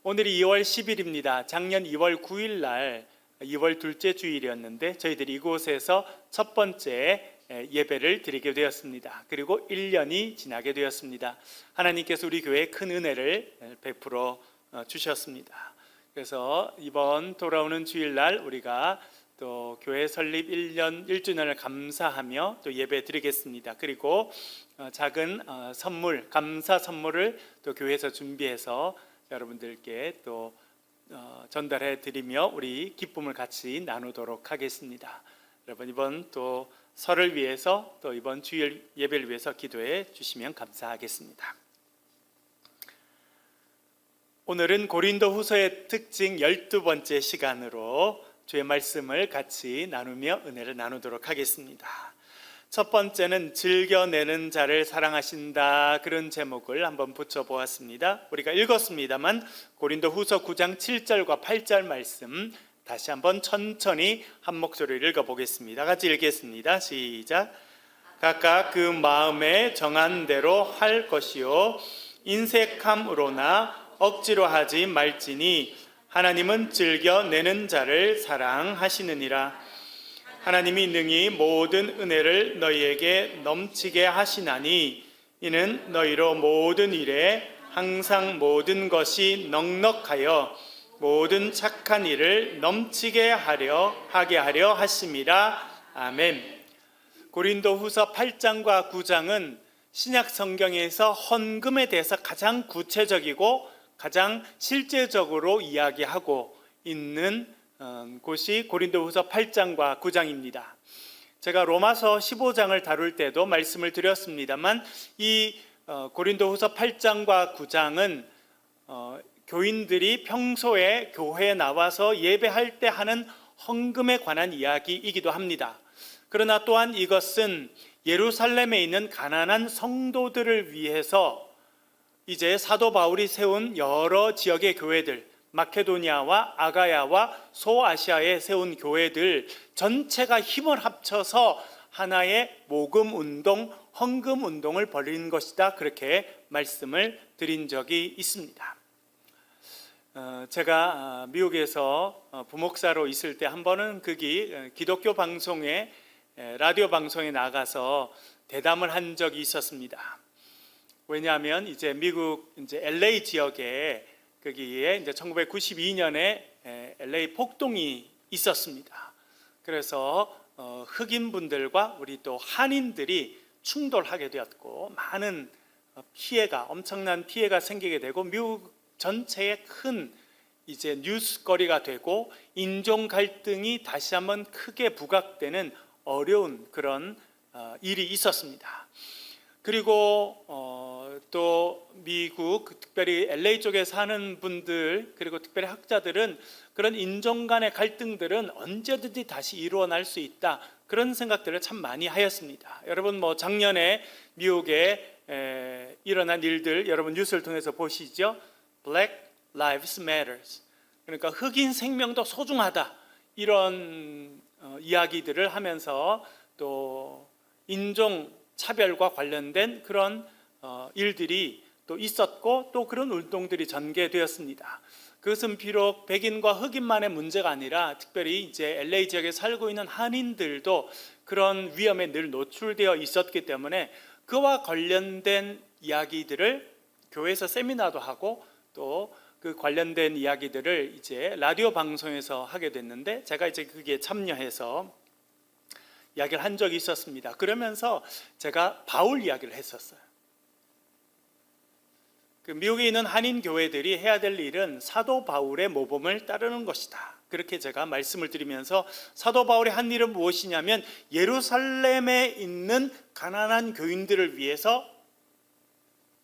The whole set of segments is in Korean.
오늘이 2월 10일입니다. 작년 2월 9일 날 2월 둘째 주일이었는데 저희들이 이곳에서 첫 번째 예배를 드리게 되었습니다. 그리고 1년이 지나게 되었습니다. 하나님께서 우리 교회에 큰 은혜를 베풀어 주셨습니다. 그래서 이번 돌아오는 주일날 우리가 또 교회 설립 1년 1주년을 감사하며 또 예배 드리겠습니다. 그리고 작은 선물, 감사 선물을 또 교회에서 준비해서 여러분들께 또 전달해 드리며 우리 기쁨을 같이 나누도록 하겠습니다. 여러분 이번 또 설을 위해서 또 이번 주일 예배를 위해서 기도해 주시면 감사하겠습니다. 오늘은 고린도후서의 특징 12번째 시간으로 주의 말씀을 같이 나누며 은혜를 나누도록 하겠습니다. 첫 번째는 즐겨내는 자를 사랑하신다, 그런 제목을 한번 붙여보았습니다. 우리가 읽었습니다만 고린도후서 9장 7절과 8절 말씀 다시 한번 천천히 한 목소리를 읽어보겠습니다. 같이 읽겠습니다. 시작. 각각 그 마음에 정한 대로 할 것이요 인색함으로나 억지로 하지 말지니 하나님은 즐겨내는 자를 사랑하시느니라. 하나님이 능히 모든 은혜를 너희에게 넘치게 하시나니 이는 너희로 모든 일에 항상 모든 것이 넉넉하여 모든 착한 일을 넘치게 하게 하려 하심이라. 아멘. 고린도후서 8장과 9장은 신약 성경에서 헌금에 대해서 가장 구체적이고 가장 실제적으로 이야기하고 있는 곳이 고린도후서 8장과 9장입니다. 제가 로마서 15장을 다룰 때도 말씀을 드렸습니다만 이 고린도후서 8장과 9장은 교인들이 평소에 교회에 나와서 예배할 때 하는 헌금에 관한 이야기이기도 합니다. 그러나 또한 이것은 예루살렘에 있는 가난한 성도들을 위해서 이제 사도 바울이 세운 여러 지역의 교회들, 마케도니아와 아가야와 소아시아에 세운 교회들 전체가 힘을 합쳐서 하나의 모금 운동, 헌금 운동을 벌이는 것이다, 그렇게 말씀을 드린 적이 있습니다. 제가 미국에서 부목사로 있을 때 한 번은 기독교 방송에, 라디오 방송에 나가서 대담을 한 적이 있었습니다. 왜냐하면 이제 미국 LA 지역에 거기에 이제 1992년에 LA 폭동이 있었습니다. 그래서 흑인 분들과 우리 또 한인들이 충돌하게 되었고 많은 엄청난 피해가 생기게 되고 미국 전체에 큰 이제 뉴스거리가 되고 인종 갈등이 다시 한번 크게 부각되는 어려운 그런 일이 있었습니다. 그리고 또 미국, 특별히 LA 쪽에 사는 분들, 그리고 특별히 학자들은 그런 인종 간의 갈등들은 언제든지 다시 일어날 수 있다, 그런 생각들을 참 많이 하였습니다. 여러분 작년에 미국에 일어난 일들 여러분 뉴스를 통해서 보시죠. Black Lives Matter, 그러니까 흑인 생명도 소중하다, 이런 이야기들을 하면서 또 인종 차별과 관련된 그런 일들이 또 있었고 또 그런 운동들이 전개되었습니다. 그것은 비록 백인과 흑인만의 문제가 아니라 특별히 이제 LA 지역에 살고 있는 한인들도 그런 위험에 늘 노출되어 있었기 때문에 그와 관련된 이야기들을 교회에서 세미나도 하고 또 그 관련된 이야기들을 이제 라디오 방송에서 하게 됐는데 제가 이제 거기에 참여해서 이야기를 한 적이 있었습니다. 그러면서 제가 바울 이야기를 했었어요. 미국에 있는 한인 교회들이 해야 될 일은 사도 바울의 모범을 따르는 것이다, 그렇게 제가 말씀을 드리면서 사도 바울이 한 일은 무엇이냐면 예루살렘에 있는 가난한 교인들을 위해서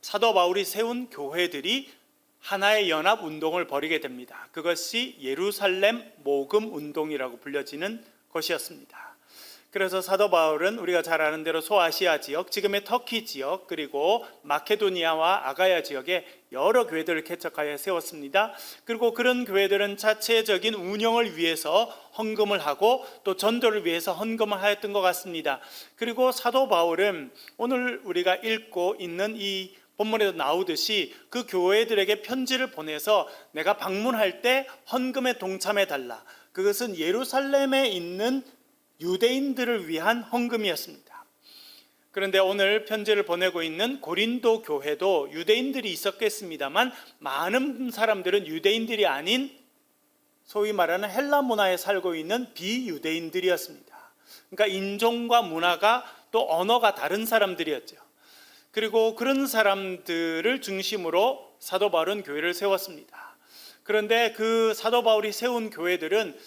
사도 바울이 세운 교회들이 하나의 연합 운동을 벌이게 됩니다. 그것이 예루살렘 모금 운동이라고 불려지는 것이었습니다. 그래서 사도 바울은 우리가 잘 아는 대로 소아시아 지역, 지금의 터키 지역, 그리고 마케도니아와 아가야 지역에 여러 교회들을 개척하여 세웠습니다. 그리고 그런 교회들은 자체적인 운영을 위해서 헌금을 하고 또 전도를 위해서 헌금을 하였던 것 같습니다. 그리고 사도 바울은 오늘 우리가 읽고 있는 이 본문에도 나오듯이 그 교회들에게 편지를 보내서 내가 방문할 때 헌금에 동참해 달라. 그것은 예루살렘에 있는 유대인들을 위한 헌금이었습니다. 그런데 오늘 편지를 보내고 있는 고린도 교회도 유대인들이 있었겠습니다만 많은 사람들은 유대인들이 아닌 소위 말하는 헬라 문화에 살고 있는 비유대인들이었습니다. 그러니까 인종과 문화가 또 언어가 다른 사람들이었죠. 그리고 그런 사람들을 중심으로 사도 바울은 교회를 세웠습니다. 그런데 그 사도 바울이 세운 교회들은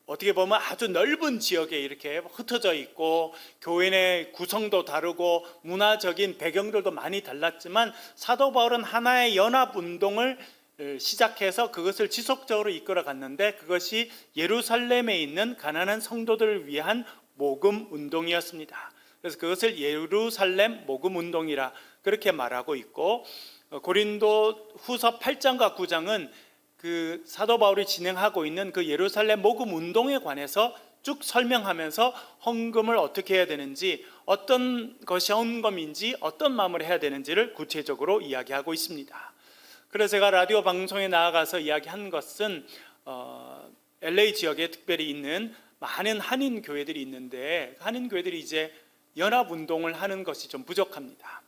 어떻게 보면 아주 넓은 지역에 이렇게 흩어져 있고 교회 내 구성도 다르고 문화적인 배경들도 많이 달랐지만 사도 바울은 하나의 연합운동을 시작해서 그것을 지속적으로 이끌어 갔는데 그것이 예루살렘에 있는 가난한 성도들을 위한 모금 운동이었습니다. 그래서 그것을 예루살렘 모금 운동이라 그렇게 말하고 있고 고린도 후서 8장과 9장은 그 사도 바울이 진행하고 있는 그 예루살렘 모금 운동에 관해서 쭉 설명하면서 헌금을 어떻게 해야 되는지, 어떤 것이 헌금인지, 어떤 마음을 해야 되는지를 구체적으로 이야기하고 있습니다. 그래서 제가 라디오 방송에 나아가서 이야기한 것은 LA 지역에 특별히 있는 많은 한인 교회들이 있는데 한인 교회들이 이제 연합운동을 하는 것이 좀 부족합니다.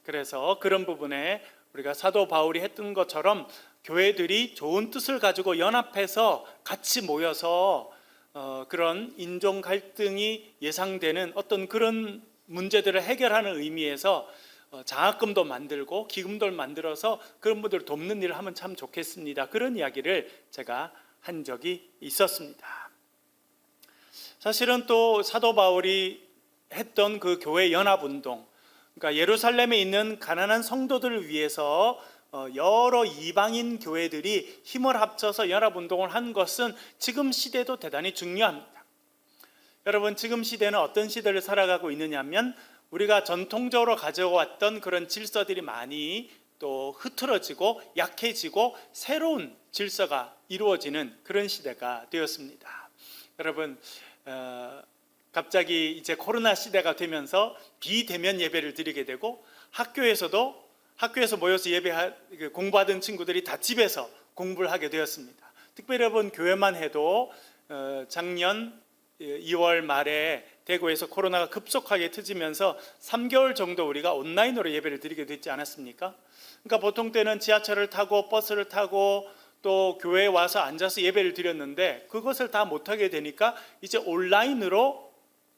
그래서 그런 부분에 우리가 사도 바울이 했던 것처럼 교회들이 좋은 뜻을 가지고 연합해서 같이 모여서 그런 인종 갈등이 예상되는 어떤 그런 문제들을 해결하는 의미에서 장학금도 만들고 기금도 만들어서 그런 분들을 돕는 일을 하면 참 좋겠습니다. 그런 이야기를 제가 한 적이 있었습니다. 사실은 또 사도 바울이 했던 그 교회 연합운동, 그러니까 예루살렘에 있는 가난한 성도들을 위해서 여러 이방인 교회들이 힘을 합쳐서 연합운동을 한 것은 지금 시대도 대단히 중요합니다. 여러분, 지금 시대는 어떤 시대를 살아가고 있느냐면 우리가 전통적으로 가져왔던 그런 질서들이 많이 또 흐트러지고 약해지고 새로운 질서가 이루어지는 그런 시대가 되었습니다. 여러분, 갑자기 이제 코로나 시대가 되면서 비대면 예배를 드리게 되고 학교에서 모여서 공부하던 친구들이 다 집에서 공부를 하게 되었습니다. 특별히 여러분, 교회만 해도 작년 2월 말에 대구에서 코로나가 급속하게 터지면서 3개월 정도 우리가 온라인으로 예배를 드리게 됐지 않았습니까? 그러니까 보통 때는 지하철을 타고 버스를 타고 또 교회에 와서 앉아서 예배를 드렸는데 그것을 다 못하게 되니까 이제 온라인으로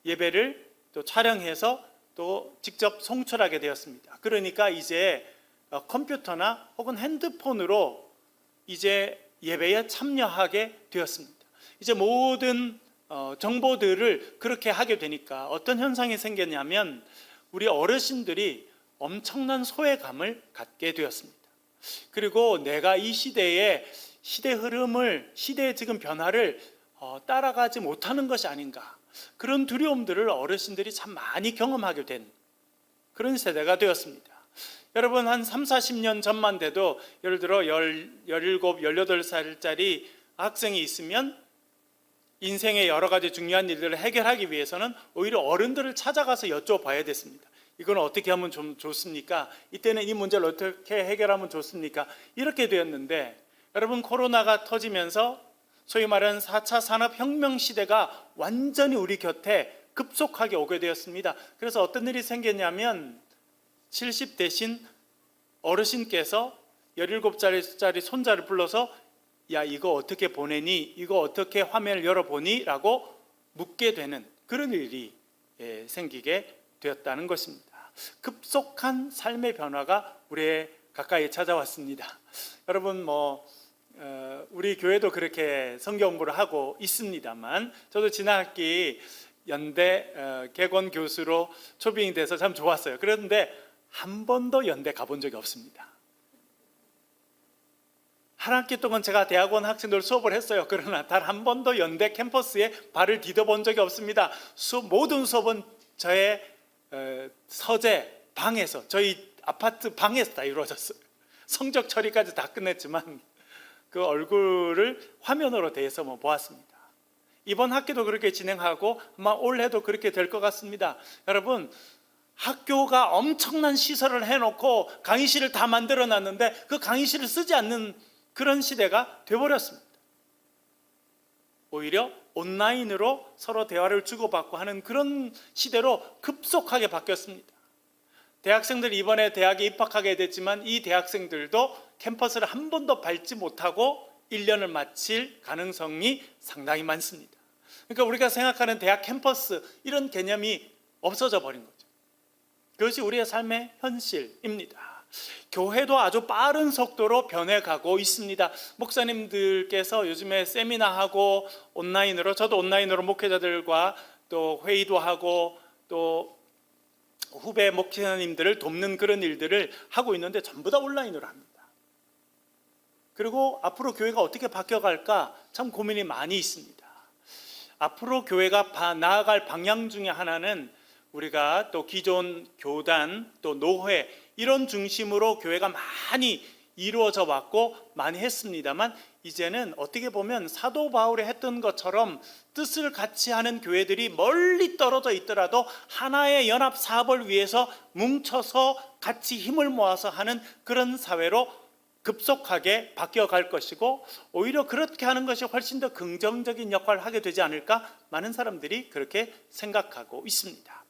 예배를 또 촬영해서 또 직접 송출하게 되었습니다. 그러니까 이제 컴퓨터나 혹은 핸드폰으로 이제 예배에 참여하게 되었습니다. 이제 모든 정보들을 그렇게 하게 되니까 어떤 현상이 생겼냐면 우리 어르신들이 엄청난 소외감을 갖게 되었습니다. 그리고 내가 이 시대의 시대 흐름을, 시대의 지금 변화를 따라가지 못하는 것이 아닌가, 그런 두려움들을 어르신들이 참 많이 경험하게 된 그런 세대가 되었습니다. 여러분, 한 3, 40년 전만 돼도 예를 들어 17, 18살짜리 학생이 있으면 인생의 여러 가지 중요한 일들을 해결하기 위해서는 오히려 어른들을 찾아가서 여쭤봐야 됐습니다. 이건 어떻게 하면 좀 좋습니까? 이때는 이 문제를 어떻게 해결하면 좋습니까? 이렇게 되었는데 여러분, 코로나가 터지면서 소위 말하는 4차 산업혁명 시대가 완전히 우리 곁에 급속하게 오게 되었습니다. 그래서 어떤 일이 생겼냐면 70 대신 어르신께서 17살짜리 손자를 불러서 야, 이거 어떻게 보내니? 이거 어떻게 화면을 열어보니? 라고 묻게 되는 그런 일이 생기게 되었다는 것입니다. 급속한 삶의 변화가 우리의 가까이 찾아왔습니다. 여러분, 우리 교회도 그렇게 성경 공부를 하고 있습니다만 저도 지난 학기 연대 개건 교수로 초빙이 돼서 참 좋았어요. 그런데 한 번도 연대 가본 적이 없습니다. 한 학기 동안 제가 대학원 학생들 수업을 했어요. 그러나 단 한 번도 연대 캠퍼스에 발을 디뎌본 적이 없습니다. 모든 수업은 저의 서재 방에서, 저희 아파트 방에서 다 이루어졌어요. 성적 처리까지 다 끝냈지만 그 얼굴을 화면으로 대해서 보았습니다. 이번 학기도 그렇게 진행하고 아마 올해도 그렇게 될 것 같습니다. 여러분, 학교가 엄청난 시설을 해놓고 강의실을 다 만들어 놨는데 그 강의실을 쓰지 않는 그런 시대가 되어버렸습니다. 오히려 온라인으로 서로 대화를 주고받고 하는 그런 시대로 급속하게 바뀌었습니다. 대학생들이 이번에 대학에 입학하게 됐지만 이 대학생들도 캠퍼스를 한 번도 밟지 못하고 1년을 마칠 가능성이 상당히 많습니다. 그러니까 우리가 생각하는 대학 캠퍼스 이런 개념이 없어져 버린 거죠. 그것이 우리의 삶의 현실입니다. 교회도 아주 빠른 속도로 변해가고 있습니다. 목사님들께서 요즘에 세미나하고 온라인으로, 저도 온라인으로 목회자들과 또 회의도 하고 또 후배 목회자님들을 돕는 그런 일들을 하고 있는데 전부 다 온라인으로 합니다. 그리고 앞으로 교회가 어떻게 바뀌어갈까 참 고민이 많이 있습니다. 앞으로 교회가 나아갈 방향 중에 하나는 우리가 또 기존 교단 또 노회 이런 중심으로 교회가 많이 이루어져 왔고 많이 했습니다만 이제는 어떻게 보면 사도 바울이 했던 것처럼 뜻을 같이 하는 교회들이 멀리 떨어져 있더라도 하나의 연합 사업을 위해서 뭉쳐서 같이 힘을 모아서 하는 그런 사회로 급속하게 바뀌어갈 것이고 오히려 그렇게 하는 것이 훨씬 더 긍정적인 역할을 하게 되지 않을까 많은 사람들이 그렇게 생각하고 있습니다.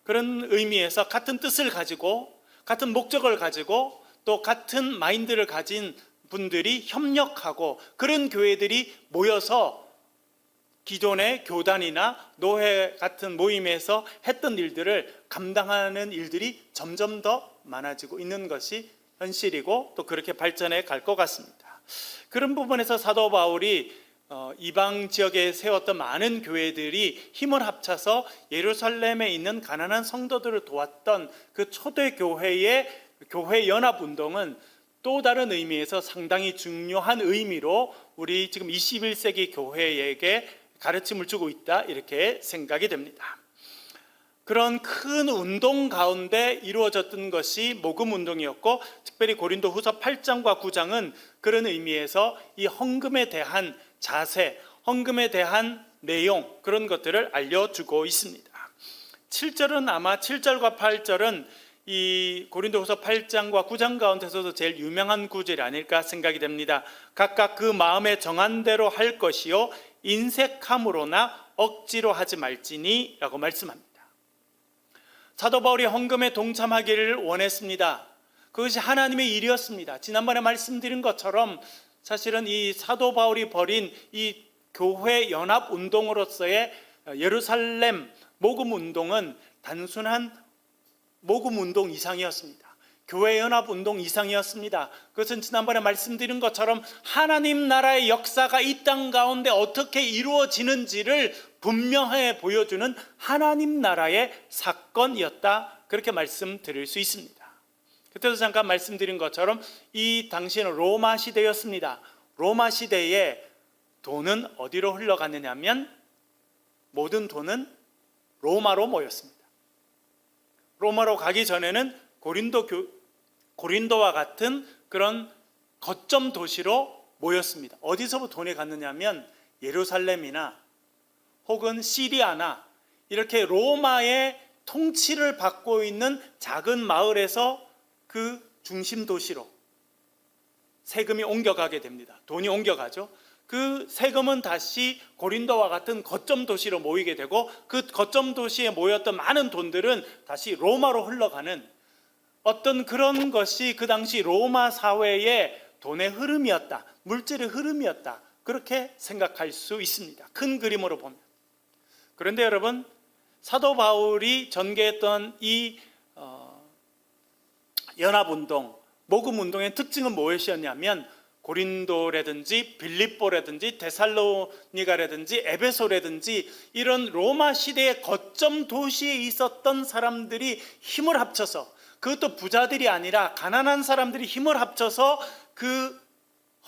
그런 의미에서 같은 뜻을 가지고 같은 목적을 가지고 또 같은 마인드를 가진 분들이 협력하고 그런 교회들이 모여서 기존의 교단이나 노회 같은 모임에서 했던 일들을 감당하는 일들이 점점 더 많아지고 있는 것이 현실이고 또 그렇게 발전해 갈 것 같습니다. 그런 부분에서 사도 바울이 이방 지역에 세웠던 많은 교회들이 힘을 합쳐서 예루살렘에 있는 가난한 성도들을 도왔던 그 초대 교회의 교회 연합 운동은 또 다른 의미에서 상당히 중요한 의미로 우리 지금 21세기 교회에게 가르침을 주고 있다 이렇게 생각이 됩니다. 그런 큰 운동 가운데 이루어졌던 것이 모금 운동이었고 특별히 고린도후서 8장과 9장은 그런 의미에서 이 헌금에 대한 자세, 헌금에 대한 내용 그런 것들을 알려주고 있습니다. 7절은 아마 7절과 8절은 이 고린도후서 8장과 9장 가운데서도 제일 유명한 구절이 아닐까 생각이 됩니다. 각각 그 마음에 정한 대로 할 것이요 인색함으로나 억지로 하지 말지니 라고 말씀합니다. 사도 바울이 헌금에 동참하기를 원했습니다. 그것이 하나님의 일이었습니다. 지난번에 말씀드린 것처럼 사실은 이 사도 바울이 벌인 이 교회 연합 운동으로서의 예루살렘 모금 운동은 단순한 모금 운동 이상이었습니다. 교회 연합 운동 이상이었습니다. 그것은 지난번에 말씀드린 것처럼 하나님 나라의 역사가 이 땅 가운데 어떻게 이루어지는지를 분명하게 보여주는 하나님 나라의 사건이었다. 그렇게 말씀드릴 수 있습니다. 그때도 잠깐 말씀드린 것처럼 이 당시에는 로마 시대였습니다. 로마 시대에 돈은 어디로 흘러갔느냐면 모든 돈은 로마로 모였습니다. 로마로 가기 전에는 고린도와 같은 그런 거점 도시로 모였습니다. 어디서부터 돈이 갔느냐면 예루살렘이나 혹은 시리아나 이렇게 로마의 통치를 받고 있는 작은 마을에서 그 중심 도시로 세금이 옮겨가게 됩니다. 돈이 옮겨가죠. 그 세금은 다시 고린도와 같은 거점 도시로 모이게 되고 그 거점 도시에 모였던 많은 돈들은 다시 로마로 흘러가는 어떤 그런 것이 그 당시 로마 사회의 돈의 흐름이었다. 물질의 흐름이었다. 그렇게 생각할 수 있습니다. 큰 그림으로 보면. 그런데 여러분 사도 바울이 전개했던 이 연합운동, 모금운동의 특징은 무엇이었냐면 고린도라든지 빌립보라든지 데살로니가라든지 에베소라든지 이런 로마 시대의 거점 도시에 있었던 사람들이 힘을 합쳐서 그것도 부자들이 아니라 가난한 사람들이 힘을 합쳐서 그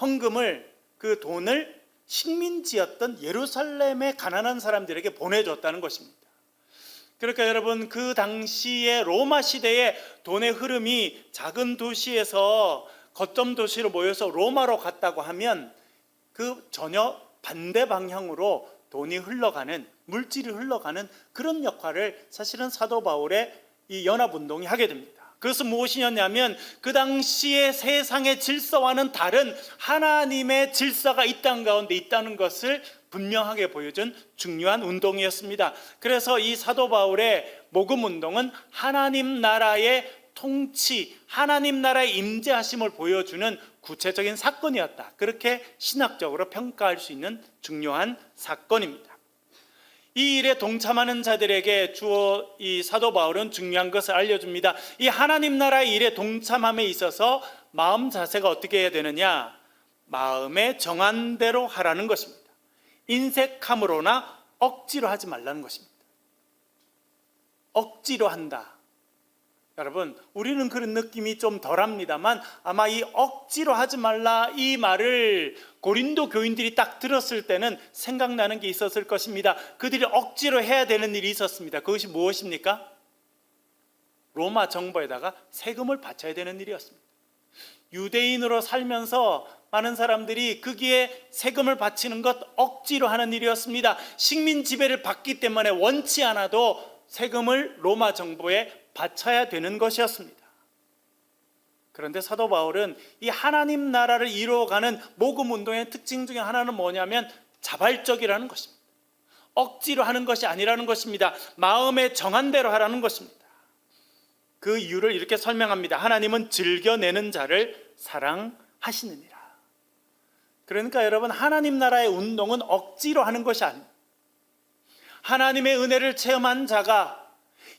헌금을 그 돈을 식민지였던 예루살렘의 가난한 사람들에게 보내줬다는 것입니다. 그러니까 여러분 그 당시에 로마 시대의 돈의 흐름이 작은 도시에서 거점 도시로 모여서 로마로 갔다고 하면 그 전혀 반대 방향으로 돈이 흘러가는 물질이 흘러가는 그런 역할을 사실은 사도 바울의 이 연합운동이 하게 됩니다. 그것은 무엇이냐면 그 당시의 세상의 질서와는 다른 하나님의 질서가 이 땅 가운데 있다는 것을 분명하게 보여준 중요한 운동이었습니다. 그래서 이 사도 바울의 복음운동은 하나님 나라의 통치, 하나님 나라의 임재하심을 보여주는 구체적인 사건이었다. 그렇게 신학적으로 평가할 수 있는 중요한 사건입니다. 이 일에 동참하는 자들에게 이 사도 바울은 중요한 것을 알려줍니다. 이 하나님 나라의 일에 동참함에 있어서 마음 자세가 어떻게 해야 되느냐? 마음에 정한 대로 하라는 것입니다. 인색함으로나 억지로 하지 말라는 것입니다. 억지로 한다. 여러분, 우리는 그런 느낌이 좀 덜합니다만 아마 이 억지로 하지 말라 이 말을 고린도 교인들이 딱 들었을 때는 생각나는 게 있었을 것입니다. 그들이 억지로 해야 되는 일이 있었습니다. 그것이 무엇입니까? 로마 정부에다가 세금을 바쳐야 되는 일이었습니다. 유대인으로 살면서 많은 사람들이 거기에 세금을 바치는 것 억지로 하는 일이었습니다. 식민 지배를 받기 때문에 원치 않아도 세금을 로마 정부에 바쳐야 되는 것이었습니다. 그런데 사도 바울은 이 하나님 나라를 이루어가는 복음 운동의 특징 중에 하나는 뭐냐면 자발적이라는 것입니다. 억지로 하는 것이 아니라는 것입니다. 마음에 정한 대로 하라는 것입니다. 그 이유를 이렇게 설명합니다. 하나님은 즐겨내는 자를 사랑하시느니라. 그러니까 여러분, 하나님 나라의 운동은 억지로 하는 것이 아닙니다. 하나님의 은혜를 체험한 자가,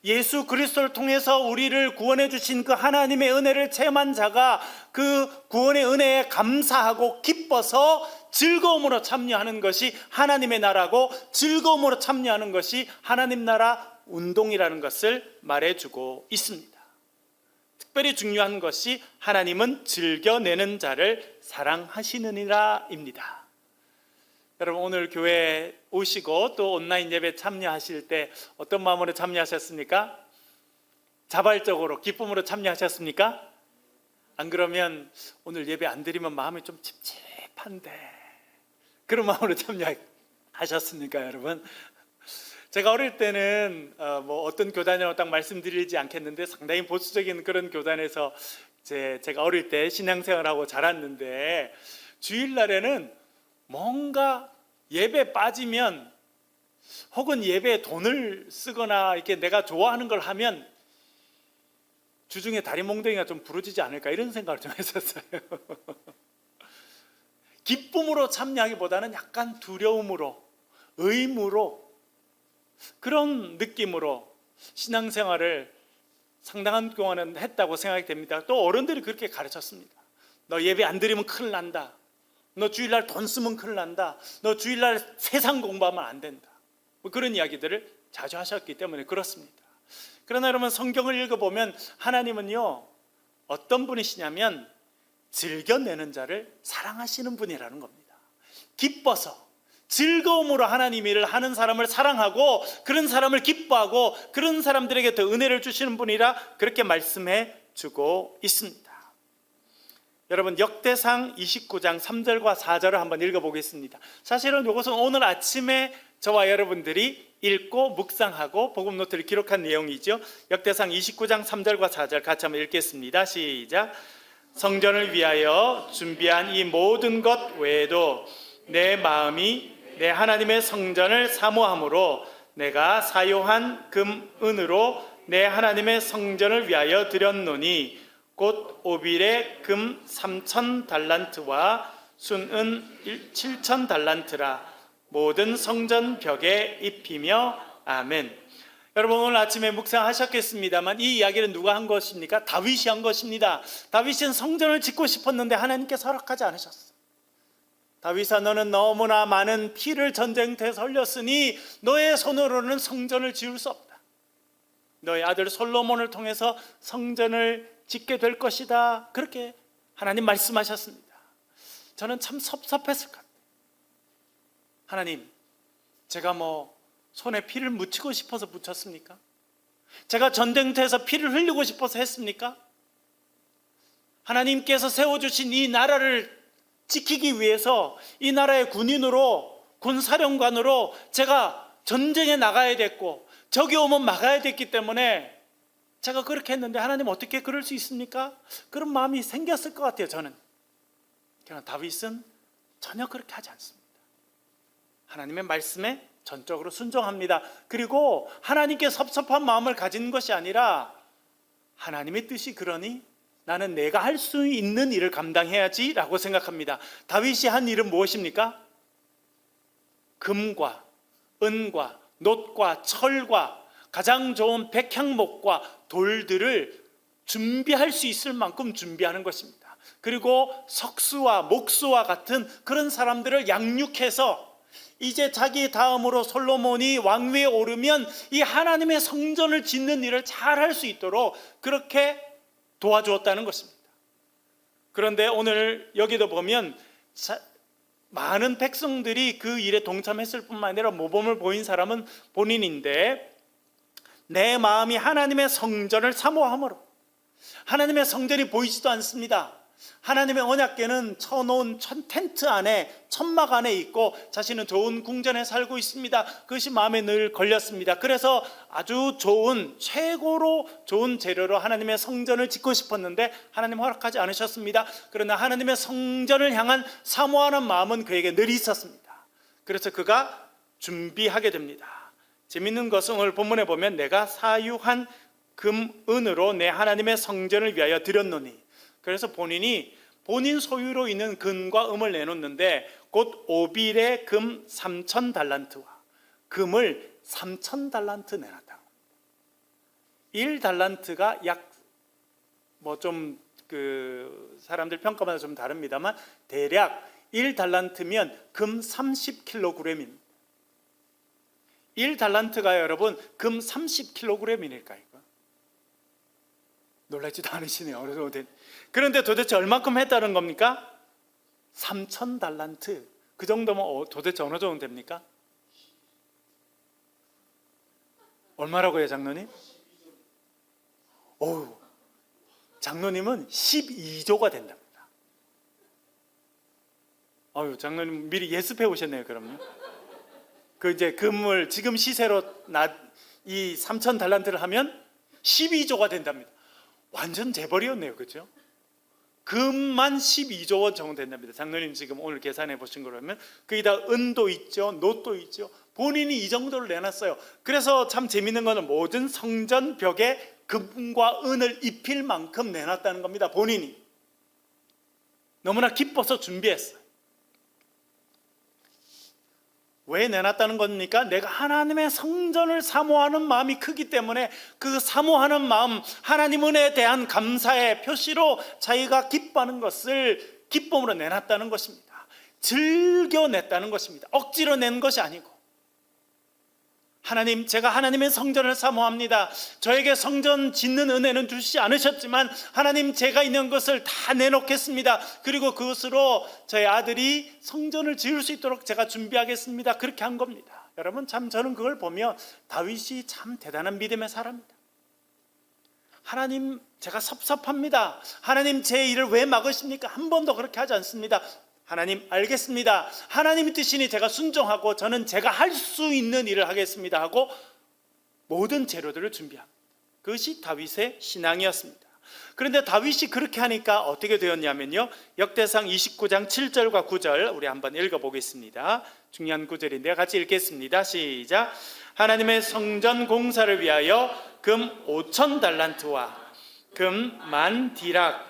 예수 그리스도를 통해서 우리를 구원해 주신 그 하나님의 은혜를 체험한 자가 그 구원의 은혜에 감사하고 기뻐서 즐거움으로 참여하는 것이 하나님의 나라고, 즐거움으로 참여하는 것이 하나님 나라 운동이라는 것을 말해주고 있습니다. 특별히 중요한 것이 하나님은 즐겨내는 자를 사랑하시느니라 입니다. 여러분, 오늘 교회에 오시고 또 온라인 예배 참여하실 때 어떤 마음으로 참여하셨습니까? 자발적으로 기쁨으로 참여하셨습니까? 안 그러면 오늘 예배 안 드리면 마음이 좀 찝찝한데 그런 마음으로 참여하셨습니까, 여러분? 제가 어릴 때는 어떤 교단이라고 딱 말씀드리지 않겠는데 상당히 보수적인 그런 교단에서 제가 어릴 때 신앙생활하고 자랐는데, 주일날에는 뭔가 예배 빠지면 혹은 예배에 돈을 쓰거나 이렇게 내가 좋아하는 걸 하면 주중에 다리몽둥이가 좀 부러지지 않을까 이런 생각을 좀 했었어요. 기쁨으로 참여하기보다는 약간 두려움으로, 의무로, 그런 느낌으로 신앙생활을 상당한 동안은 했다고 생각이 됩니다. 또 어른들이 그렇게 가르쳤습니다. 너 예배 안 드리면 큰일 난다. 너 주일날 돈 쓰면 큰일 난다. 너 주일날 세상 공부하면 안 된다. 그런 이야기들을 자주 하셨기 때문에 그렇습니다. 그러나 여러분, 성경을 읽어보면 하나님은요, 어떤 분이시냐면 즐겨내는 자를 사랑하시는 분이라는 겁니다. 기뻐서 즐거움으로 하나님 일을 하는 사람을 사랑하고 그런 사람을 기뻐하고 그런 사람들에게 더 은혜를 주시는 분이라 그렇게 말씀해 주고 있습니다. 여러분, 역대상 29장 3절과 4절을 한번 읽어보겠습니다. 사실은 이것은 오늘 아침에 저와 여러분들이 읽고 묵상하고 복음 노트를 기록한 내용이죠. 역대상 29장 3절과 4절 같이 한번 읽겠습니다. 시작. 성전을 위하여 준비한 이 모든 것 외에도 내 마음이 내 하나님의 성전을 사모함으로 내가 사요한 금, 은으로 내 하나님의 성전을 위하여 드렸노니 곧 오빌의 금 3,000달란트와 순은 7,000달란트라. 모든 성전 벽에 입히며 아멘. 여러분, 오늘 아침에 묵상하셨겠습니다만 이 이야기는 누가 한 것입니까? 다윗이 한 것입니다. 다윗은 성전을 짓고 싶었는데 하나님께서 허락하지 않으셨어요. 다윗아, 너는 너무나 많은 피를 전쟁터에서 흘렸으니 너의 손으로는 성전을 지을 수 없다. 너의 아들 솔로몬을 통해서 성전을 짓게 될 것이다. 그렇게 하나님 말씀하셨습니다. 저는 참 섭섭했을 것 같아요. 하나님, 제가 손에 피를 묻히고 싶어서 묻혔습니까? 제가 전쟁터에서 피를 흘리고 싶어서 했습니까? 하나님께서 세워주신 이 나라를 지키기 위해서 이 나라의 군인으로, 군사령관으로 제가 전쟁에 나가야 됐고 적이 오면 막아야 됐기 때문에 제가 그렇게 했는데 하나님 어떻게 그럴 수 있습니까? 그런 마음이 생겼을 것 같아요. 저는. 그러나 다윗은 전혀 그렇게 하지 않습니다. 하나님의 말씀에 전적으로 순종합니다. 그리고 하나님께 섭섭한 마음을 가진 것이 아니라 하나님의 뜻이 그러니 나는 내가 할 수 있는 일을 감당해야지 라고 생각합니다. 다윗이 한 일은 무엇입니까? 금과 은과 놋과 철과 가장 좋은 백향목과 돌들을 준비할 수 있을 만큼 준비하는 것입니다. 그리고 석수와 목수와 같은 그런 사람들을 양육해서 이제 자기 다음으로 솔로몬이 왕위에 오르면 이 하나님의 성전을 짓는 일을 잘 할 수 있도록 그렇게 도와주었다는 것입니다. 그런데 오늘 여기도 보면 많은 백성들이 그 일에 동참했을 뿐만 아니라 모범을 보인 사람은 본인인데, 내 마음이 하나님의 성전을 사모함으로, 하나님의 성전이 보이지도 않습니다. 하나님의 언약궤는 쳐놓은 텐트 안에, 천막 안에 있고 자신은 좋은 궁전에 살고 있습니다. 그것이 마음에 늘 걸렸습니다. 그래서 아주 좋은, 최고로 좋은 재료로 하나님의 성전을 짓고 싶었는데 하나님 허락하지 않으셨습니다. 그러나 하나님의 성전을 향한 사모하는 마음은 그에게 늘 있었습니다. 그래서 그가 준비하게 됩니다. 재밌는 것은 오늘 본문에 보면 내가 사유한 금, 은으로 내 하나님의 성전을 위하여 드렸노니, 그래서 본인이 본인 소유로 있는 금과 음을 내놓는데 곧 오빌의 금 3,000달란트와 금을 3,000달란트 내놨다. 1달란트가 약 좀 사람들 평가마다 좀 다릅니다만 대략 1달란트면 금 30kg입니다. 1달란트가 여러분 금 30kg일까요? 놀라지도 않으시네요. 그런데 도대체 얼마큼 했다는 겁니까? 3,000달란트. 그 정도면 도대체 어느 정도 됩니까? 얼마라고요, 장로님? 장로님은 12조가 된답니다. 장로님 미리 예습해 오셨네요. 그럼요. 이제 금을 지금 시세로 이 3,000달란트를 하면 12조가 된답니다. 완전 재벌이었네요. 그렇죠? 금만 12조 원 정도 된답니다. 장로님 지금 오늘 계산해 보신 거라면 거기다 은도 있죠, 놋도 있죠. 본인이 이 정도를 내놨어요. 그래서 참 재밌는 거는 모든 성전 벽에 금과 은을 입힐 만큼 내놨다는 겁니다. 본인이 너무나 기뻐서 준비했어요. 왜 내놨다는 겁니까? 내가 하나님의 성전을 사모하는 마음이 크기 때문에 그 사모하는 마음, 하나님 은혜에 대한 감사의 표시로 자기가 기뻐하는 것을 기쁨으로 내놨다는 것입니다. 즐겨 냈다는 것입니다. 억지로 낸 것이 아니고, 하나님, 제가 하나님의 성전을 사모합니다. 저에게 성전 짓는 은혜는 주시지 않으셨지만 하나님, 제가 있는 것을 다 내놓겠습니다. 그리고 그것으로 저희 아들이 성전을 지을 수 있도록 제가 준비하겠습니다. 그렇게 한 겁니다. 여러분, 참 저는 그걸 보면 다윗이 참 대단한 믿음의 사람입니다. 하나님, 제가 섭섭합니다. 하나님, 제 일을 왜 막으십니까? 한 번도 그렇게 하지 않습니다. 하나님, 알겠습니다. 하나님의 뜻이니 제가 순종하고 저는 제가 할 수 있는 일을 하겠습니다 하고 모든 재료들을 준비합니다. 그것이 다윗의 신앙이었습니다. 그런데 다윗이 그렇게 하니까 어떻게 되었냐면요, 역대상 29장 7절과 9절 우리 한번 읽어보겠습니다. 중요한 구절인데요, 같이 읽겠습니다. 시작. 하나님의 성전 공사를 위하여 금 5,000달란트와 금 10,000디락,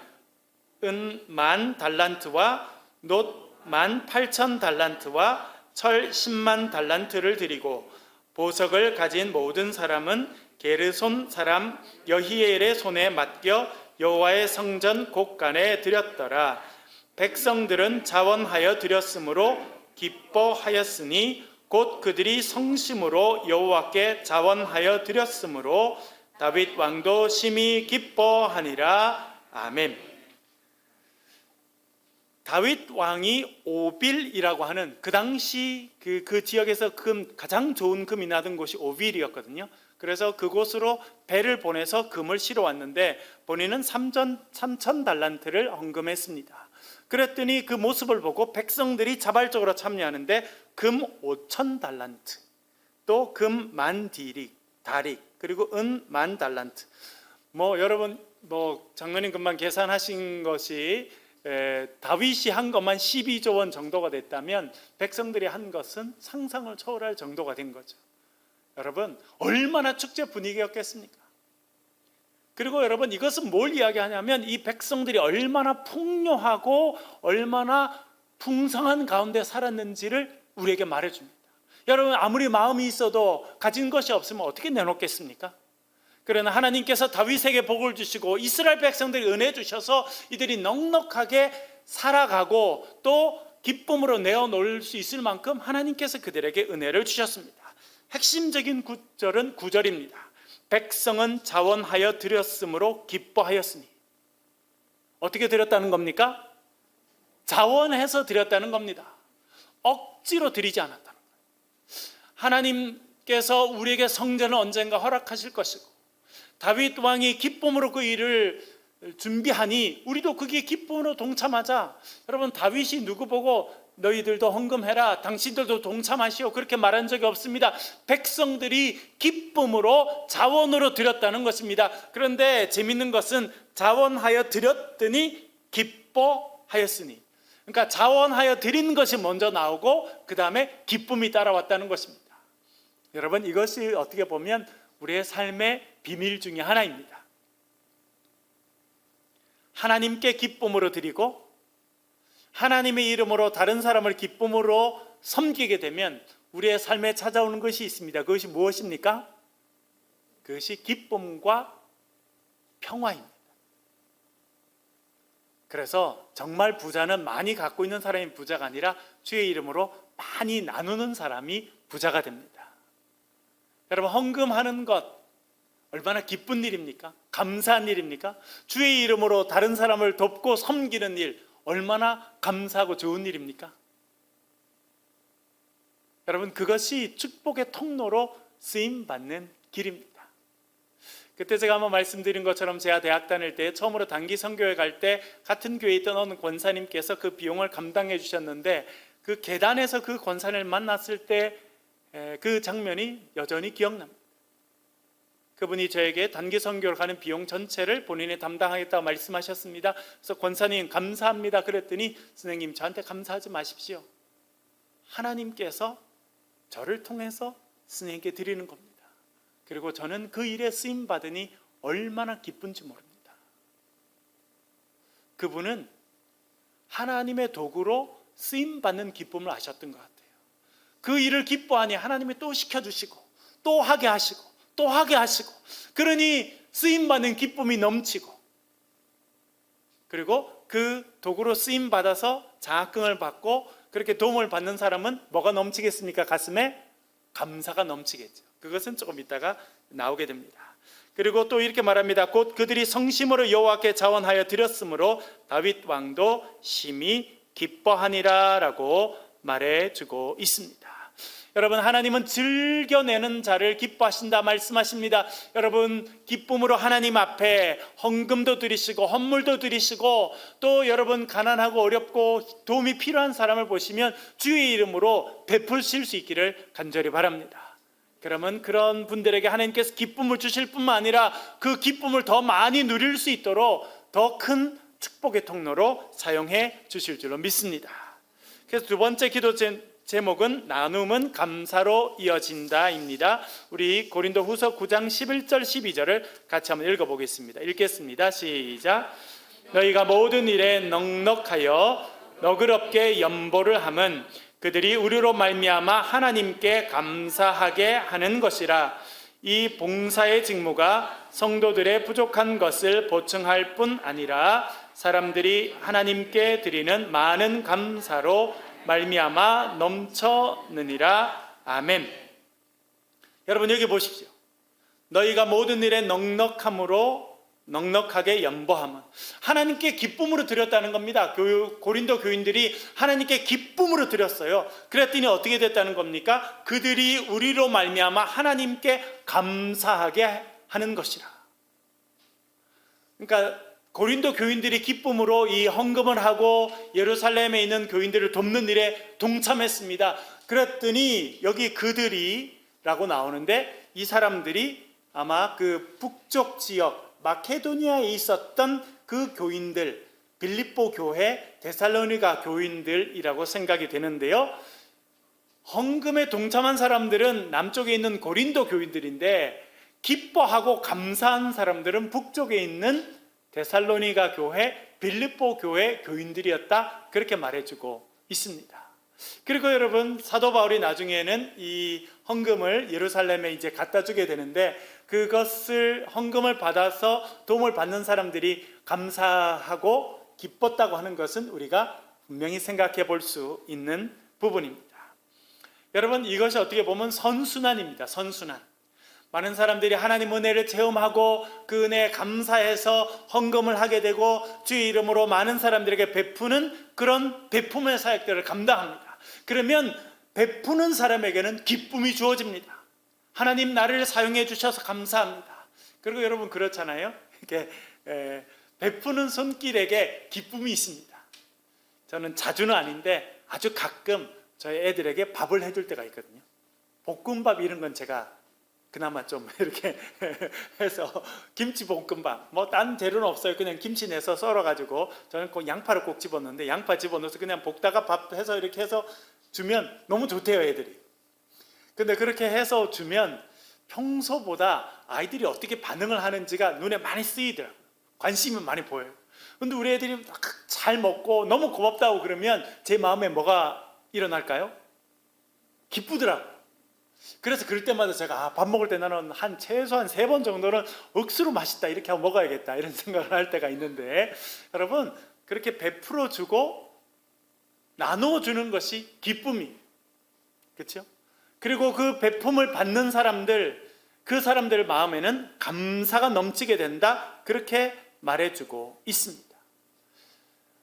은 10,000달란트와 놋 18,000달란트와 철 100,000달란트를 드리고 보석을 가진 모든 사람은 게르손 사람 여히엘의 손에 맡겨 여호와의 성전 곳간에 드렸더라. 백성들은 자원하여 드렸으므로 기뻐하였으니 곧 그들이 성심으로 여호와께 자원하여 드렸으므로 다윗 왕도 심히 기뻐하니라. 아멘. 다윗 왕이 오빌이라고 하는 그 당시 그 지역에서 가장 좋은 금이 나던 곳이 오빌이었거든요. 그래서 그곳으로 배를 보내서 금을 실어 왔는데 본인은 3,000달란트를 헌금했습니다. 그랬더니 그 모습을 보고 백성들이 자발적으로 참여하는데 금 5,000달란트, 또 금 10,000디릭, 다릭, 그리고 은 10,000달란트, 여러분 장로님 금방 계산하신 것이 다윗이 한 것만 12조 원 정도가 됐다면 백성들이 한 것은 상상을 초월할 정도가 된 거죠. 여러분 얼마나 축제 분위기였겠습니까? 그리고 여러분 이것은 뭘 이야기하냐면 이 백성들이 얼마나 풍요하고 얼마나 풍성한 가운데 살았는지를 우리에게 말해줍니다. 여러분 아무리 마음이 있어도 가진 것이 없으면 어떻게 내놓겠습니까? 그러나 하나님께서 다윗에게 복을 주시고 이스라엘 백성들이 은혜 주셔서 이들이 넉넉하게 살아가고 또 기쁨으로 내어놓을 수 있을 만큼 하나님께서 그들에게 은혜를 주셨습니다. 핵심적인 구절은 9절입니다. 백성은 자원하여 드렸으므로 기뻐하였으니. 어떻게 드렸다는 겁니까? 자원해서 드렸다는 겁니다. 억지로 드리지 않았다는 거예요. 하나님께서 우리에게 성전을 언젠가 허락하실 것이고 다윗 왕이 기쁨으로 그 일을 준비하니 우리도 그게 기쁨으로 동참하자. 여러분 다윗이 누구 보고 너희들도 헌금해라, 당신들도 동참하시오 그렇게 말한 적이 없습니다. 백성들이 기쁨으로 자원으로 드렸다는 것입니다. 그런데 재밌는 것은 자원하여 드렸더니 기뻐하였으니, 그러니까 자원하여 드린 것이 먼저 나오고 그 다음에 기쁨이 따라왔다는 것입니다. 여러분 이것이 어떻게 보면 우리의 삶의 비밀 중에 하나입니다. 하나님께 기쁨으로 드리고 하나님의 이름으로 다른 사람을 기쁨으로 섬기게 되면 우리의 삶에 찾아오는 것이 있습니다. 그것이 무엇입니까? 그것이 기쁨과 평화입니다. 그래서 정말 부자는 많이 갖고 있는 사람이 부자가 아니라 주의 이름으로 많이 나누는 사람이 부자가 됩니다. 여러분 헌금하는 것 얼마나 기쁜 일입니까? 감사한 일입니까? 주의 이름으로 다른 사람을 돕고 섬기는 일 얼마나 감사하고 좋은 일입니까? 여러분 그것이 축복의 통로로 쓰임받는 길입니다. 그때 제가 한번 말씀드린 것처럼 제가 대학 다닐 때 처음으로 단기 선교회 갈 때 같은 교회에 있던 어느 권사님께서 그 비용을 감당해 주셨는데 그 계단에서 그 권사님을 만났을 때 그 장면이 여전히 기억납니다. 그분이 저에게 단기 선교를 가는 비용 전체를 본인이 담당하겠다고 말씀하셨습니다. 그래서 권사님 감사합니다 그랬더니 선생님 저한테 감사하지 마십시오. 하나님께서 저를 통해서 선생님께 드리는 겁니다. 그리고 저는 그 일에 쓰임받으니 얼마나 기쁜지 모릅니다. 그분은 하나님의 도구로 쓰임받는 기쁨을 아셨던 것 같아요. 그 일을 기뻐하니 하나님이 또 시켜주시고 또 하게 하시고 또 하게 하시고 그러니 쓰임받는 기쁨이 넘치고 그리고 그 도구로 쓰임받아서 장학금을 받고 그렇게 도움을 받는 사람은 뭐가 넘치겠습니까? 가슴에 감사가 넘치겠죠. 그것은 조금 이따가 나오게 됩니다. 그리고 또 이렇게 말합니다. 곧 그들이 성심으로 여호와께 자원하여 드렸으므로 다윗 왕도 심히 기뻐하니라 라고 말해주고 있습니다. 여러분 하나님은 즐겨내는 자를 기뻐하신다 말씀하십니다. 여러분 기쁨으로 하나님 앞에 헌금도 드리시고 헌물도 드리시고 또 여러분 가난하고 어렵고 도움이 필요한 사람을 보시면 주의 이름으로 베푸실 수 있기를 간절히 바랍니다. 그러면 그런 분들에게 하나님께서 기쁨을 주실 뿐만 아니라 그 기쁨을 더 많이 누릴 수 있도록 더 큰 축복의 통로로 사용해 주실 줄로 믿습니다. 그래서 두 번째 기도 제목은 나눔은 감사로 이어진다입니다. 우리 고린도후서 9장 11절 12절을 같이 한번 읽어보겠습니다. 읽겠습니다. 시작. 너희가 모든 일에 넉넉하여 너그럽게 연보를 함은 그들이 우리로 말미암아 하나님께 감사하게 하는 것이라. 이 봉사의 직무가 성도들의 부족한 것을 보충할 뿐 아니라 사람들이 하나님께 드리는 많은 감사로 말미암아 넘쳐느니라. 아멘. 여러분 여기 보십시오. 너희가 모든 일에 넉넉하게 연보함은 하나님께 기쁨으로 드렸다는 겁니다. 고린도 교인들이 하나님께 기쁨으로 드렸어요. 그랬더니 어떻게 됐다는 겁니까? 그들이 우리로 말미암아 하나님께 감사하게 하는 것이라. 그러니까 고린도 교인들이 기쁨으로 이 헌금을 하고 예루살렘에 있는 교인들을 돕는 일에 동참했습니다. 그랬더니 여기 그들이 라고 나오는데 이 사람들이 아마 그 북쪽 지역 마케도니아에 있었던 그 교인들, 빌립보 교회, 데살로니가 교인들이라고 생각이 되는데요. 헌금에 동참한 사람들은 남쪽에 있는 고린도 교인들인데 기뻐하고 감사한 사람들은 북쪽에 있는 데살로니가 교회, 빌립보 교회 교인들이었다, 그렇게 말해주고 있습니다. 그리고 여러분, 사도 바울이 나중에는 이 헌금을 예루살렘에 이제 갖다 주게 되는데, 그것을 헌금을 받아서 도움을 받는 사람들이 감사하고 기뻤다고 하는 것은 우리가 분명히 생각해 볼 수 있는 부분입니다. 여러분, 이것이 어떻게 보면 선순환입니다. 선순환. 많은 사람들이 하나님 은혜를 체험하고 그 은혜에 감사해서 헌금을 하게 되고 주의 이름으로 많은 사람들에게 베푸는 그런 베품의 사역들을 감당합니다. 그러면 베푸는 사람에게는 기쁨이 주어집니다. 하나님 나를 사용해 주셔서 감사합니다. 그리고 여러분 그렇잖아요. 이렇게 베푸는 손길에게 기쁨이 있습니다. 저는 자주는 아닌데 아주 가끔 저희 애들에게 밥을 해줄 때가 있거든요. 볶음밥 이런 건 제가 그나마 좀 이렇게 해서 김치볶음밥, 뭐 딴 재료는 없어요. 그냥 김치 내서 썰어가지고 저는 꼭 양파를 꼭 집어넣는데 양파 집어넣어서 그냥 볶다가 밥 해서 이렇게 해서 주면 너무 좋대요, 애들이. 근데 그렇게 해서 주면 평소보다 아이들이 어떻게 반응을 하는지가 눈에 많이 쓰이더라고요. 관심이 많이 보여요. 근데 우리 애들이 잘 먹고 너무 고맙다고 그러면 제 마음에 뭐가 일어날까요? 기쁘더라고요. 그래서 그럴 때마다 제가 밥 먹을 때 나는 최소한 3번 정도는 억수로 맛있다 이렇게 하고 먹어야겠다 이런 생각을 할 때가 있는데, 여러분 그렇게 베풀어 주고 나누어 주는 것이 기쁨이, 그렇죠? 그리고 그 베품을 받는 사람들, 그 사람들 마음에는 감사가 넘치게 된다, 그렇게 말해주고 있습니다.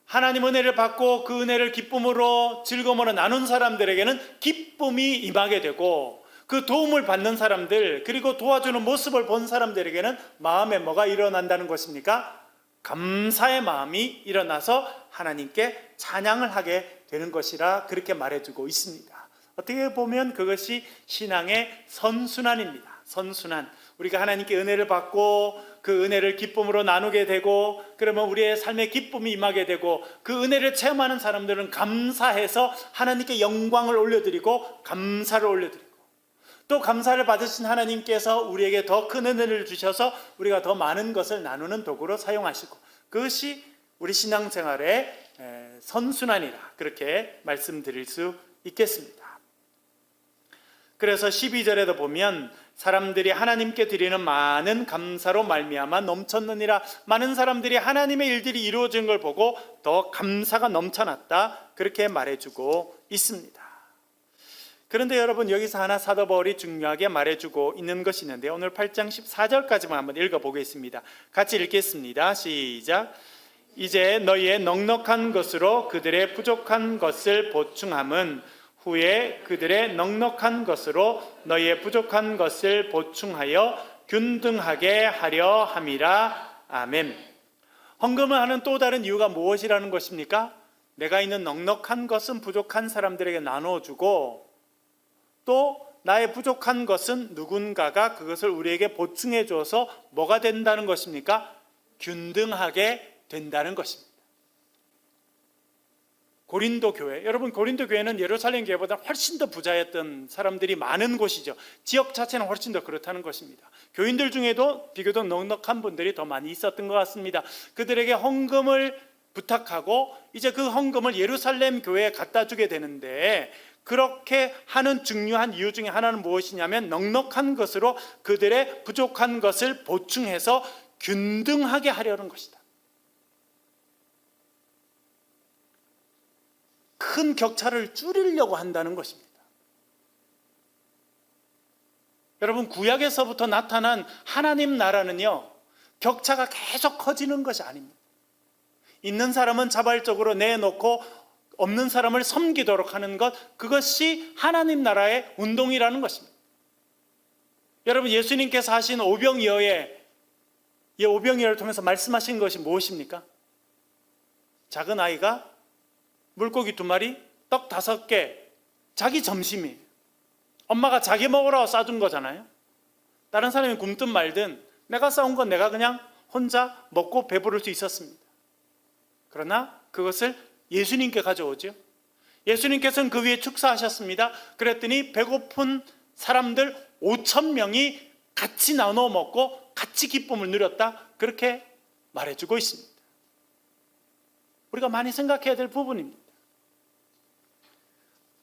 하나님 은혜를 받고 그 은혜를 기쁨으로 즐거움으로 나눈 사람들에게는 기쁨이 임하게 되고, 그 도움을 받는 사람들, 그리고 도와주는 모습을 본 사람들에게는 마음에 뭐가 일어난다는 것입니까? 감사의 마음이 일어나서 하나님께 찬양을 하게 되는 것이라 그렇게 말해주고 있습니다. 어떻게 보면 그것이 신앙의 선순환입니다. 선순환. 우리가 하나님께 은혜를 받고 그 은혜를 기쁨으로 나누게 되고, 그러면 우리의 삶에 기쁨이 임하게 되고, 그 은혜를 체험하는 사람들은 감사해서 하나님께 영광을 올려드리고 감사를 올려드리고, 또 감사를 받으신 하나님께서 우리에게 더 큰 은혜를 주셔서 우리가 더 많은 것을 나누는 도구로 사용하시고, 그것이 우리 신앙생활의 선순환이라 그렇게 말씀드릴 수 있겠습니다. 그래서 12절에도 보면 사람들이 하나님께 드리는 많은 감사로 말미암아 넘쳤느니라, 많은 사람들이 하나님의 일들이 이루어진 걸 보고 더 감사가 넘쳐났다, 그렇게 말해주고 있습니다. 그런데 여러분, 여기서 하나 사도 바울이 중요하게 말해주고 있는 것이 있는데, 오늘 8장 14절까지만 한번 읽어보겠습니다. 같이 읽겠습니다. 시작. 이제 너희의 넉넉한 것으로 그들의 부족한 것을 보충함은 후에 그들의 넉넉한 것으로 너희의 부족한 것을 보충하여 균등하게 하려 함이라. 아멘. 헌금을 하는 또 다른 이유가 무엇이라는 것입니까? 내가 있는 넉넉한 것은 부족한 사람들에게 나눠주고, 또 나의 부족한 것은 누군가가 그것을 우리에게 보충해 줘서 뭐가 된다는 것입니까? 균등하게 된다는 것입니다. 고린도 교회, 여러분 고린도 교회는 예루살렘 교회보다 훨씬 더 부자였던 사람들이 많은 곳이죠. 지역 자체는 훨씬 더 그렇다는 것입니다. 교인들 중에도 비교적 넉넉한 분들이 더 많이 있었던 것 같습니다. 그들에게 헌금을 부탁하고 이제 그 헌금을 예루살렘 교회에 갖다 주게 되는데, 그렇게 하는 중요한 이유 중에 하나는 무엇이냐면 넉넉한 것으로 그들의 부족한 것을 보충해서 균등하게 하려는 것이다. 큰 격차를 줄이려고 한다는 것입니다. 여러분, 구약에서부터 나타난 하나님 나라는요, 격차가 계속 커지는 것이 아닙니다. 있는 사람은 자발적으로 내놓고 없는 사람을 섬기도록 하는 것, 그것이 하나님 나라의 운동이라는 것입니다. 여러분, 예수님께서 하신 오병이어의 이 오병이어를 통해서 말씀하신 것이 무엇입니까? 작은 아이가 물고기 2마리, 떡 5개, 자기 점심이 엄마가 자기 먹으라고 싸준 거잖아요. 다른 사람이 굶든 말든 내가 싸운 건 내가 그냥 혼자 먹고 배부를 수 있었습니다. 그러나 그것을 예수님께 가져오죠. 예수님께서는 그 위에 축사하셨습니다. 그랬더니 배고픈 사람들 5,000명이 같이 나눠 먹고 같이 기쁨을 누렸다, 그렇게 말해주고 있습니다. 우리가 많이 생각해야 될 부분입니다.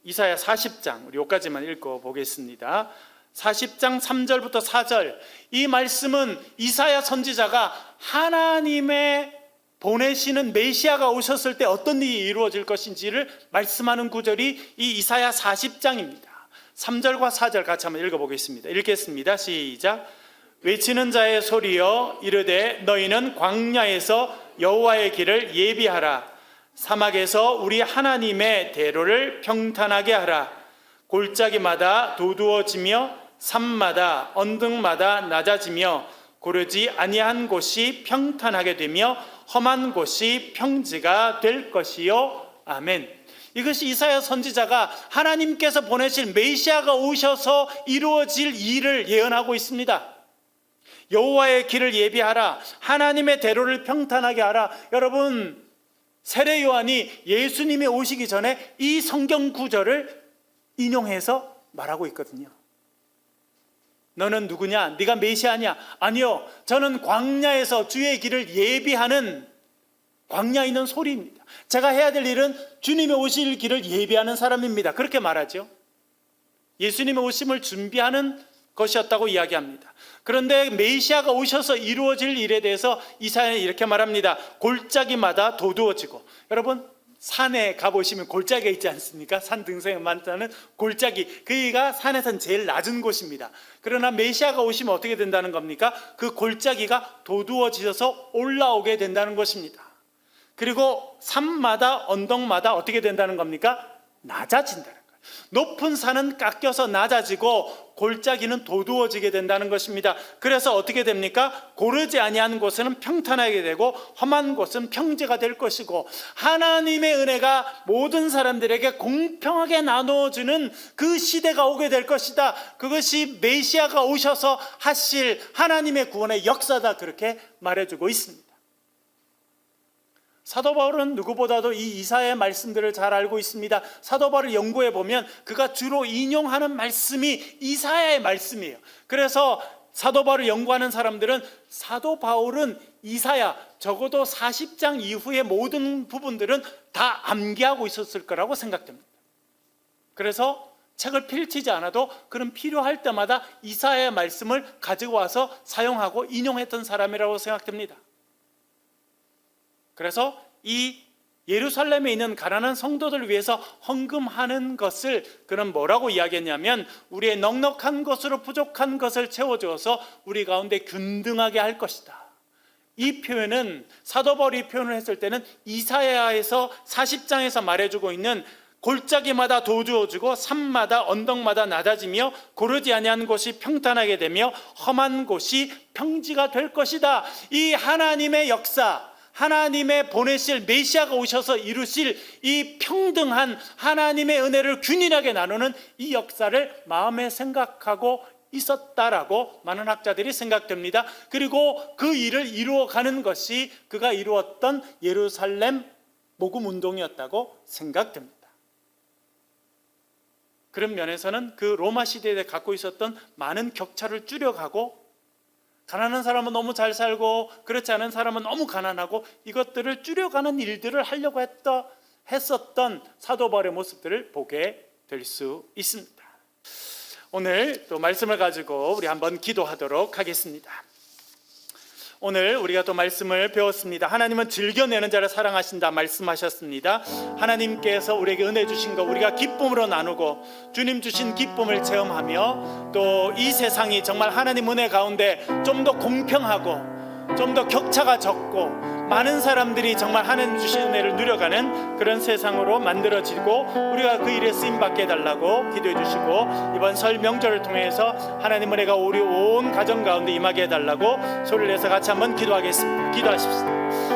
이사야 40장, 우리 여기까지만 읽어보겠습니다. 40장 3절부터 4절, 이 말씀은 이사야 선지자가 하나님의 보내시는 메시아가 오셨을 때 어떤 일이 이루어질 것인지를 말씀하는 구절이 이 이사야 40장입니다. 3절과 4절 같이 한번 읽어보겠습니다. 읽겠습니다. 시작. 외치는 자의 소리여 이르되 너희는 광야에서 여호와의 길을 예비하라. 사막에서 우리 하나님의 대로를 평탄하게 하라. 골짜기마다 도두어지며 산마다 언덕마다 낮아지며 고르지 아니한 곳이 평탄하게 되며 험한 곳이 평지가 될 것이요. 아멘. 이것이 이사야 선지자가 하나님께서 보내실 메시아가 오셔서 이루어질 일을 예언하고 있습니다. 여호와의 길을 예비하라. 하나님의 대로를 평탄하게 하라. 여러분, 세례 요한이 예수님이 오시기 전에 이 성경 구절을 인용해서 말하고 있거든요. 너는 누구냐? 네가 메시아냐? 아니요, 저는 광야에서 주의 길을 예비하는, 광야에 있는 소리입니다. 제가 해야 될 일은 주님의 오실 길을 예비하는 사람입니다. 그렇게 말하죠. 예수님의 오심을 준비하는 것이었다고 이야기합니다. 그런데 메시아가 오셔서 이루어질 일에 대해서 이사야는 이렇게 말합니다. 골짜기마다 도두어지고, 여러분 산에 가보시면 골짜기가 있지 않습니까? 산 등성에 많다는 골짜기, 그이가 산에선 제일 낮은 곳입니다. 그러나 메시아가 오시면 어떻게 된다는 겁니까? 그 골짜기가 도두어지셔서 올라오게 된다는 것입니다. 그리고 산마다 언덕마다 어떻게 된다는 겁니까? 낮아진다는 거예요. 높은 산은 깎여서 낮아지고 골짜기는 도두어지게 된다는 것입니다. 그래서 어떻게 됩니까? 고르지 아니한 곳은 평탄하게 되고 험한 곳은 평지가 될 것이고, 하나님의 은혜가 모든 사람들에게 공평하게 나누어지는 그 시대가 오게 될 것이다. 그것이 메시아가 오셔서 하실 하나님의 구원의 역사다, 그렇게 말해주고 있습니다. 사도 바울은 누구보다도 이 이사야의 말씀들을 잘 알고 있습니다. 사도 바울을 연구해 보면 그가 주로 인용하는 말씀이 이사야의 말씀이에요. 그래서 사도 바울을 연구하는 사람들은 사도 바울은 이사야, 적어도 40장 이후의 모든 부분들은 다 암기하고 있었을 거라고 생각됩니다. 그래서 책을 펼치지 않아도 그런 필요할 때마다 이사야의 말씀을 가지고 와서 사용하고 인용했던 사람이라고 생각됩니다. 그래서 이 예루살렘에 있는 가난한 성도들을 위해서 헌금하는 것을 그는 뭐라고 이야기했냐면, 우리의 넉넉한 것으로 부족한 것을 채워주어서 우리 가운데 균등하게 할 것이다. 이 표현은, 사도 바울이 표현을 했을 때는 이사야에서 40장에서 말해주고 있는 골짜기마다 도두어지고 산마다 언덕마다 낮아지며 고르지 아니한 곳이 평탄하게 되며 험한 곳이 평지가 될 것이다. 이 하나님의 역사, 하나님의 보내실 메시아가 오셔서 이루실 이 평등한 하나님의 은혜를 균일하게 나누는 이 역사를 마음에 생각하고 있었다라고 많은 학자들이 생각됩니다. 그리고 그 일을 이루어가는 것이 그가 이루었던 예루살렘 복음 운동이었다고 생각됩니다. 그런 면에서는 그 로마 시대에 갖고 있었던 많은 격차를 줄여가고, 가난한 사람은 너무 잘 살고 그렇지 않은 사람은 너무 가난하고, 이것들을 줄여가는 일들을 하려고 했었던 사도 바울의 모습들을 보게 될 수 있습니다. 오늘 또 말씀을 가지고 우리 한번 기도하도록 하겠습니다. 오늘 우리가 또 말씀을 배웠습니다. 하나님은 즐겨내는 자를 사랑하신다 말씀하셨습니다. 하나님께서 우리에게 은혜 주신 거 우리가 기쁨으로 나누고 주님 주신 기쁨을 체험하며, 또 이 세상이 정말 하나님 은혜 가운데 좀 더 공평하고 좀 더 격차가 적고 많은 사람들이 정말 하나님 주신 은혜를 누려가는 그런 세상으로 만들어지고, 우리가 그 일에 쓰임받게 해달라고 기도해 주시고, 이번 설 명절을 통해서 하나님 은혜가 우리 온 가정 가운데 임하게 해달라고 소리를 내서 같이 한번 기도하겠습니다. 기도하십시다.